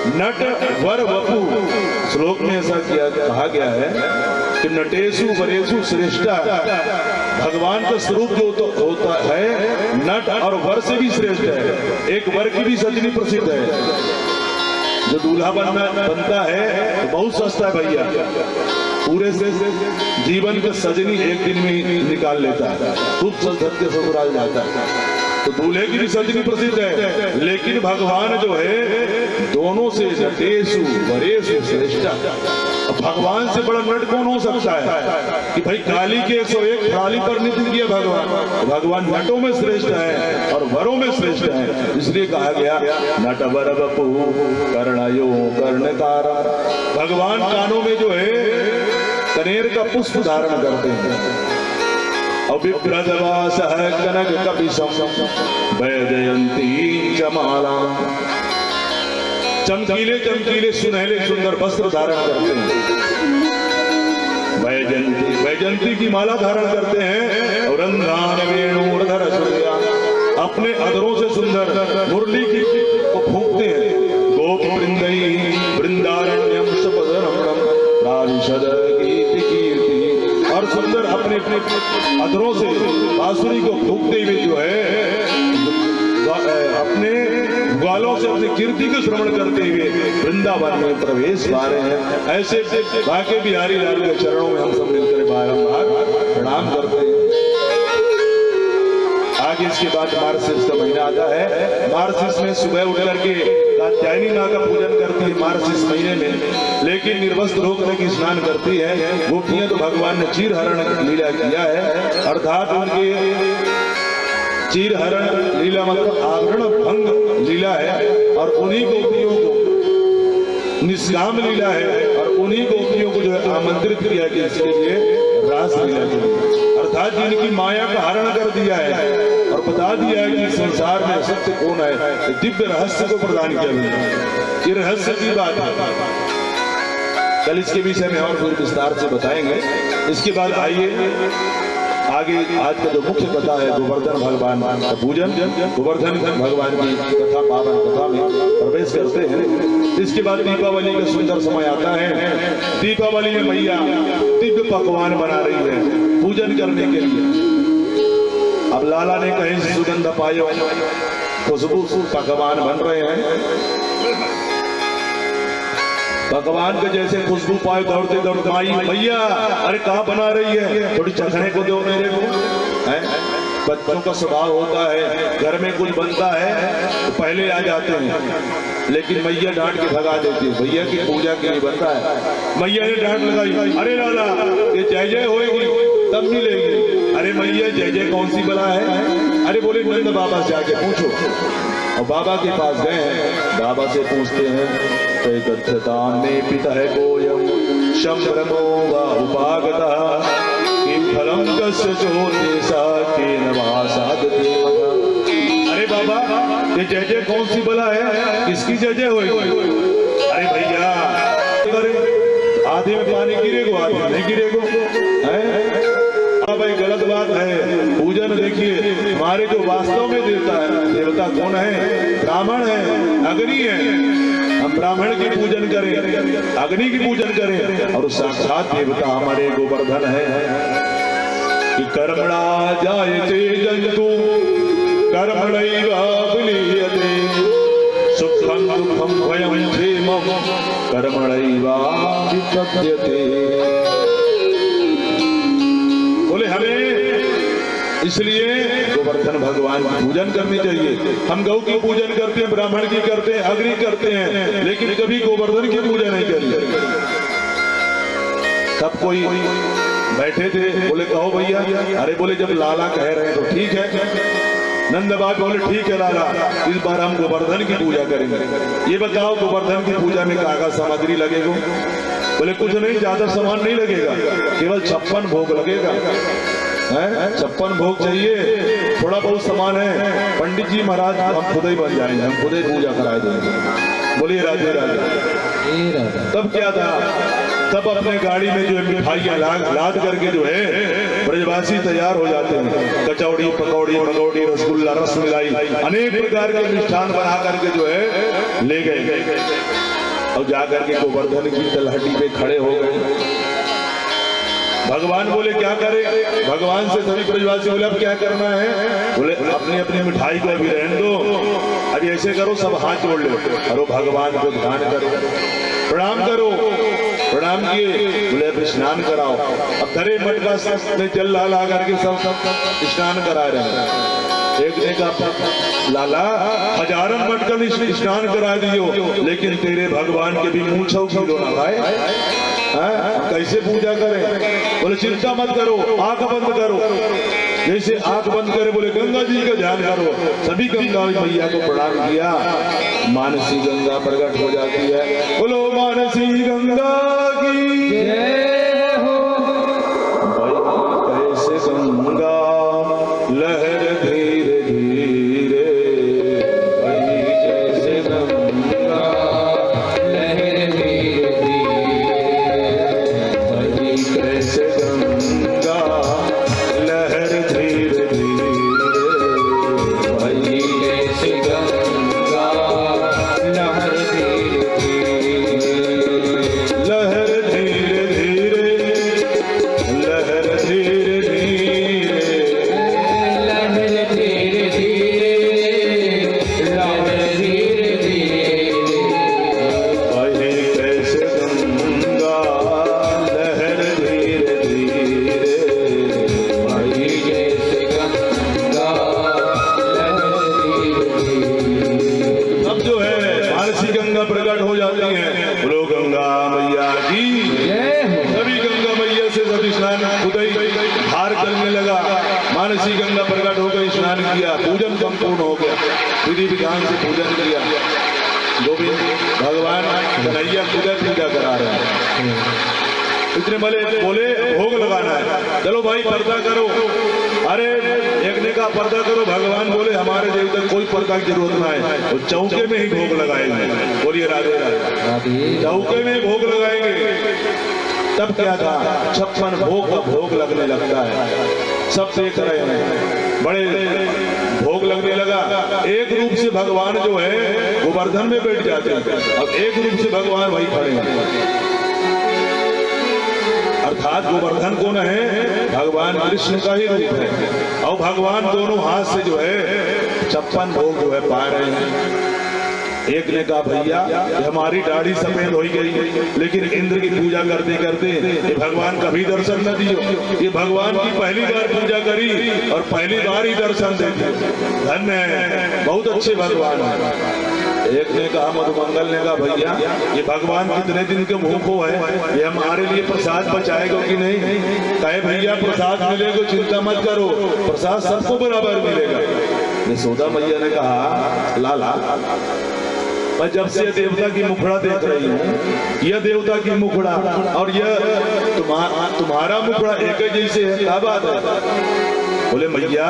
नट वर वपु, श्लोक में ऐसा कहा गया है कि नटेशु वरेशु श्रेष्ठा, भगवान का स्वरूप जो तो होता है नट और वर से भी श्रेष्ठ है। एक वर की भी सजनी प्रसिद्ध है, जो दूल्हा बनता है तो बहुत सस्ता है भैया, पूरे से जीवन का सजनी एक दिन में ही निकाल लेता है, खूब सज के ससुराल जाता है। तो दूल्हे की भी सजनी प्रसिद्ध है, लेकिन भगवान जो है दोनों से नटेशु वरेशु श्रेष्ठा। भगवान से बड़ा नट कौन हो सकता है कि भाई काली के 101 थाली पर नृत्य किया भगवान। भगवान नटों में श्रेष्ठ है और वरों में श्रेष्ठ है, इसलिए कहा गया नट वर वपु कर्णयो कर्णकारा। भगवान कानों में जो है कनेर का पुष्प धारण करते हैं। अभिप्रदवास है कनक कपिशम वैजयंती जमाला, चमकीले चमकीले सुनहले सुंदर वस्त्र धारण करते हैं। वैजयंती की माला धारण करते हैं। और रंध्रान वेणुधर सूर्या, अपने अधरों से सुंदर मुरली की को फूंकते हैं। गोप वृंदई वृंदारण्यम सपदरमणम प्राविशद कीर्ति कीर्ति, और सुंदर अपने अधरों से बांसुरी को फूंकते हुए जो है अपने ग्वालों से अपनी कीर्ति को श्रवण करते हुए वृंदावन में प्रवेश पा रहे हैं। ऐसे बाके बिहारी लाल के चरणों में हम सब मिलकर बारंबार प्रणाम करते हैं। आगे इसके बाद मार्गशीर्ष का महीना आता है। मार्गशीर्ष में सुबह उठ करके कात्यायनी माँ का पूजन करती है मार्गशीर्ष महीने में, लेकिन निर्वस्त्र होकर के स्नान करती है। गोपियां तो भगवान ने चीर हरण लीला किया है, अर्थात उनके चीर हरण लीला मतलब आवरण भंग लीला है, और उन्हीं गोपियों को निष्काम लीला है, और उन्हीं गोपियों को जो है आमंत्रित किया कि इसके लिए रास लीला की, अर्थात जिनकी माया का हरण कर दिया है और बता दिया है कि संसार में सत्य कौन है, दिव्य रहस्य को प्रदान किया गया। ये रहस्य की बात है, कल इसके विषय में और फिर विस्तार से बताएंगे। इसके बाद आइए आगे आज का जो मुख्य कथा है गोवर्धन भगवान का पूजन, गोवर्धन भगवान की कथा पावन कथा में प्रवेश करते हैं। इसके बाद दीपावली का सुंदर समय आता है। दीपावली में मैया दिव्य पकवान बना रही है पूजन करने के लिए। अब लाला ने कहीं से सुगंध पायो, खुशबू पकवान बन रहे हैं। भगवान के जैसे खुशबू पाए दौड़ते दौड़ते माई भैया अरे कहाँ बना रही है, थोड़ी चखने को दो मेरे को। है बच्चों का स्वभाव होता है, घर में कुछ बनता है तो पहले आ जाते हैं, लेकिन मैया डांट के भगा देती है। भैया की पूजा के लिए बनता है। मैया ने डांट लगाई, अरे लाला ये जय जय होएगी तब मिलेगी। अरे मैया जय जय कौन सी बला है? अरे बोले नंद बाबा से आके पूछो। और बाबा के पास गए हैं, बाबा से पूछते हैं में पिता है गोयम शंभ्रमो वा उपागता किम फलम कस्य ज्योतिषा केन वा साधते मता। अरे बाबा ये जय जय कौन सी बला है, किसकी जय जय होगी? अरे भैया आधे में पानी गिरेगो आधे में नहीं गिरेगो। भाई गलत बात है। पूजन देखिए हमारे जो वास्तव में देवता है, देवता कौन है? ब्राह्मण है, अग्नि है। हम ब्राह्मण की पूजन करें, अग्नि की पूजन करें, और साक्षात देवता हमारे गोवर्धन है। कि कर्मणा जायते जंतु कर्मणैव विलीयते सुखं दुःखं भयं क्षेमं कर्मणैव विपद्यते। बोले हमें इसलिए गोवर्धन भगवान की पूजन करनी चाहिए। हम गौ की पूजन करते हैं, ब्राह्मण की करते हैं, अग्नि करते हैं, लेकिन कभी गोवर्धन की पूजा नहीं करी। तब कोई बैठे थे, बोले कहो भैया। अरे बोले जब लाला कह रहे हैं तो ठीक है। नंद बाबा बोले ठीक है लाला, इस बार हम गोवर्धन की पूजा करेंगे। ये बताओ गोवर्धन की पूजा में क्या सामग्री लगेगा? बोले कुछ नहीं, ज्यादा सामान नहीं लगेगा, केवल 56 भोग लगेगा। 56 भोग चाहिए, थोड़ा बहुत सामान है। पंडित जी महाराज हम खुद ही बन जाएंगे, हम खुद ही पूजा करा देंगे। बोलिए राधे राधे। तब क्या था, तब अपने गाड़ी में जो मिठाइयाँ लाद करके जो है ब्रजवासी तैयार हो जाते हैं। कचौड़ी पकौड़ी मगौड़ी रसगुल्ला रसमलाई अनेक प्रकार के मिष्ठान बना करके जो है ले गए। और जाकर के गोवर्धन की तलहटी पे खड़े हो गए। भगवान बोले क्या करें? भगवान से सभी ब्रजवासी बोले अब क्या करना है? बोले अपनी अपनी मिठाई को अभी रहने दो, अभी ऐसे करो सब हाथ जोड़ लो, अरे भगवान को ध्यान करो, प्रणाम करो। प्रणाम किए, बोले अब स्नान कराओ। अब धरे मटका में जल ला करके सब स्नान करा रहे हैं। एक ने कहा लाला हजारों मटका स्नान करा दियो, लेकिन तेरे भगवान के भी मुँह छौ ना भाई, कैसे पूजा करें? बोले चिंता मत करो, आंख बंद करो। जैसे आंख बंद करे बोले गंगा जी का ध्यान करो। सभी गंगा मैया को प्रणाम किया, मानसी गंगा प्रकट हो जाती है। बोलो मानसी गंगा की जय हो। भाई कैसे गंगा लहर धीरे धीरे, भाई कैसे गंगा लहर धीरे कैसे गंगा लहर धीरे धीरे, भाई कैसे गंगा लहर धीरे धीरे, लहर धीरे धीरे, लहर धीरे धीरे, लहर धीरे धीरे, लहर धीरे धीरे, भाई कैसे गंगा लहर धीरे धीरे, भाई कैसे गंगा लहर धीरे धीरे। अब जो है मानसी गंगा प्रकट हो जाती है। बोलो गंगा मैया की सभी गंगा मैया से सब स्नान उदय हार करने लगा। मानसी गंगा प्रकट हो गई, स्नान किया, पूजन संपूर्ण हो गया, विधि विधान से पूजन किया। गोविंद भगवान कन्हैया खुद पूजा करा रहे हैं। इतने बोले भोग लगाना है, चलो भाई पर्दा करो। अरे एक ने कहा पर्दा करो, भगवान बोले हमारे देव तक कोई पर्दा की जरूरत ना है, वो चौके में ही भोग लगाएंगे। बोलिए राधे राधे। चौके में भोग लगाएंगे। तब क्या था, 56 भोग का भोग लगने लगता है। सब देख रहे हैं, बड़े भोग लगने लगा। एक रूप से भगवान जो है गोवर्धन में बैठ जाते हैं, अब एक रूप से भगवान वही खड़े हैं। अर्थात गोवर्धन कौन है? भगवान कृष्ण का ही रूप है। और भगवान दोनों हाथ से जो है 56 भोग जो है पा रहे हैं। एक ने कहा भैया हमारी दाढ़ी सफेद हो गई, लेकिन इंद्र की पूजा करते करते ये भगवान कभी दर्शन न दियो। ये भगवान की पहली बार पूजा करी और पहली बार ही दर्शन देते। धन्य है, बहुत अच्छे भगवान है। एक ने कहा मधुमंगल ने कहा भैया ये भगवान कितने दिन के भूखो है, ये हमारे लिए प्रसाद बचाएगा कि नहीं? कहे भैया प्रसाद मिलेगा, चिंता मत करो, प्रसाद सबको बराबर मिलेगा। यशोदा मैया ने कहा लाला मैं जब से देवता की मुखड़ा देख रही हूँ, यह देवता की मुखड़ा और यह तुम्हारा मुखड़ा एक जैसे है, क्या बात है? बोले मैया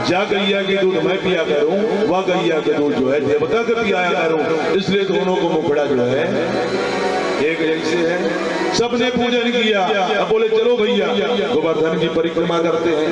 जा गैया के दूध मैं पिया करूं, वह गैया के दूध जो है देवता को पियाया करूं, इसलिए दोनों को मुखड़ा जो है एक जैसे है। सबने पूजन किया। अब बोले चलो भैया गोवर्धन की परिक्रमा करते हैं।